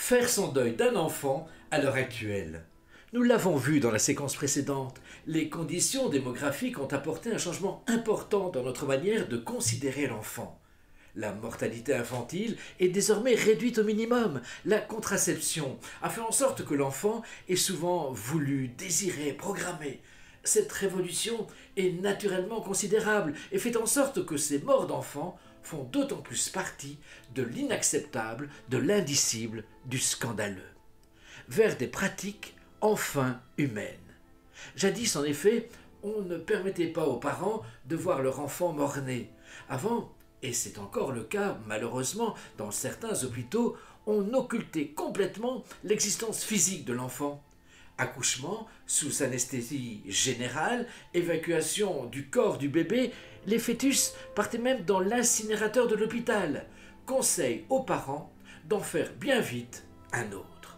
Faire son deuil d'un enfant à l'heure actuelle. Nous l'avons vu dans la séquence précédente, les conditions démographiques ont apporté un changement important dans notre manière de considérer l'enfant. La mortalité infantile est désormais réduite au minimum. La contraception a fait en sorte que l'enfant est souvent voulu, désiré, programmé. Cette révolution est naturellement considérable et fait en sorte que ces morts d'enfants font d'autant plus partie de l'inacceptable, de l'indicible, du scandaleux. Vers des pratiques enfin humaines. Jadis, en effet, on ne permettait pas aux parents de voir leur enfant mort-né. Avant, et c'est encore le cas malheureusement dans certains hôpitaux, on occultait complètement l'existence physique de l'enfant. Accouchement sous anesthésie générale, évacuation du corps du bébé, les fœtus partaient même dans l'incinérateur de l'hôpital. Conseil aux parents d'en faire bien vite un autre.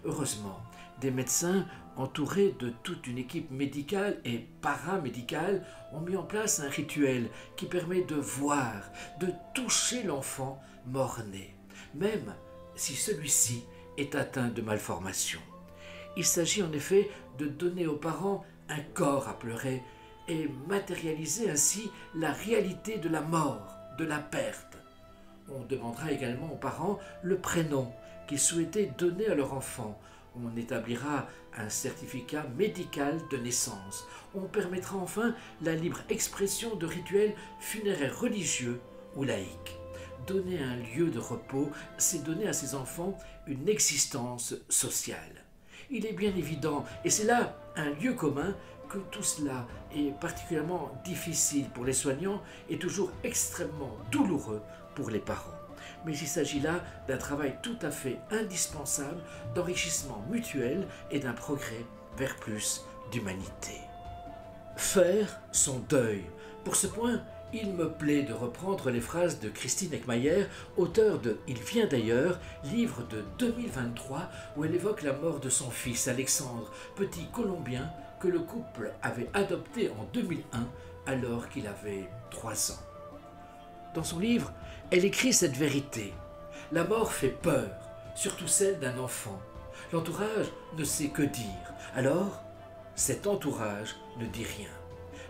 Heureusement, des médecins entourés de toute une équipe médicale et paramédicale ont mis en place un rituel qui permet de voir, de toucher l'enfant mort-né, même si celui-ci est atteint de malformation. Il s'agit en effet de donner aux parents un corps à pleurer et matérialiser ainsi la réalité de la mort, de la perte. On demandera également aux parents le prénom qu'ils souhaitaient donner à leur enfant. On établira un certificat médical de naissance. On permettra enfin la libre expression de rituels funéraires religieux ou laïques. Donner un lieu de repos, c'est donner à ces enfants une existence sociale. Il est bien évident, et c'est là un lieu commun, que tout cela est particulièrement difficile pour les soignants et toujours extrêmement douloureux pour les parents. Mais il s'agit là d'un travail tout à fait indispensable d'enrichissement mutuel et d'un progrès vers plus d'humanité. Faire son deuil. Pour ce point, il me plaît de reprendre les phrases de Christine Eckmayer, auteure de « Il vient d'ailleurs », livre de 2023, où elle évoque la mort de son fils Alexandre, petit Colombien que le couple avait adopté en 2001 alors qu'il avait 3 ans. Dans son livre, elle écrit cette vérité. La mort fait peur, surtout celle d'un enfant. L'entourage ne sait que dire. Alors, cet entourage ne dit rien.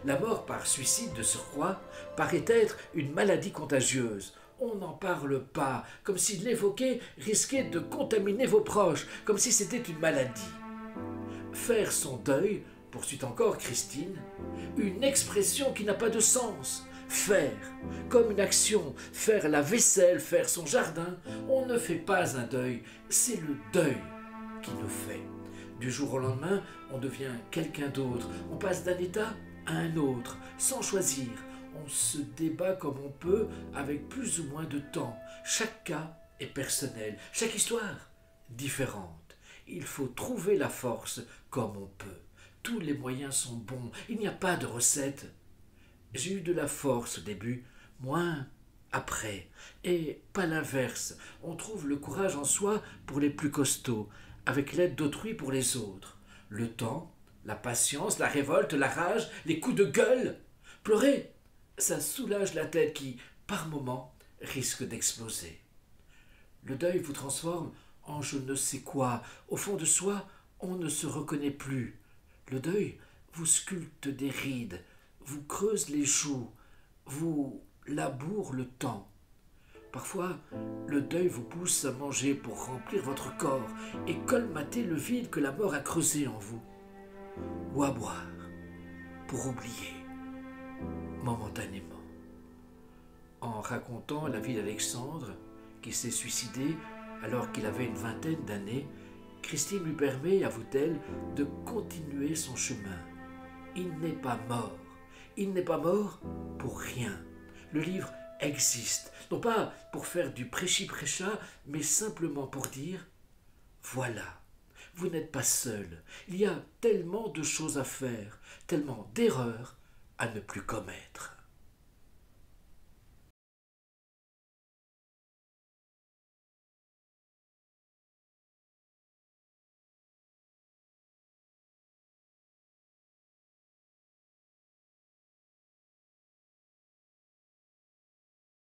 La mort par suicide de surcroît paraît être une maladie contagieuse. On n'en parle pas, comme si l'évoquer risquait de contaminer vos proches, comme si c'était une maladie. Faire son deuil, poursuit encore Christine, une expression qui n'a pas de sens. Faire, comme une action, faire la vaisselle, faire son jardin, on ne fait pas un deuil, c'est le deuil qui nous fait. Du jour au lendemain, on devient quelqu'un d'autre, on passe d'un état à un autre, sans choisir. On se débat comme on peut, avec plus ou moins de temps. Chaque cas est personnel, chaque histoire différente. Il faut trouver la force comme on peut. Tous les moyens sont bons, il n'y a pas de recette. J'ai eu de la force au début, moins après, et pas l'inverse. On trouve le courage en soi pour les plus costauds, avec l'aide d'autrui pour les autres. Le temps, la patience, la révolte, la rage, les coups de gueule. Pleurer, ça soulage la tête qui, par moments, risque d'exploser. Le deuil vous transforme en je ne sais quoi. Au fond de soi, on ne se reconnaît plus. Le deuil vous sculpte des rides, vous creuse les joues, vous laboure le temps. Parfois, le deuil vous pousse à manger pour remplir votre corps et colmater le vide que la mort a creusé en vous. Ou à boire, pour oublier, momentanément. En racontant la vie d'Alexandre, qui s'est suicidé alors qu'il avait une vingtaine d'années, Christine lui permet, avoue-t-elle, de continuer son chemin. Il n'est pas mort. Il n'est pas mort pour rien. Le livre existe, non pas pour faire du prêchi-prêcha, mais simplement pour dire « Voilà, vous n'êtes pas seul. Il y a tellement de choses à faire, tellement d'erreurs à ne plus commettre. »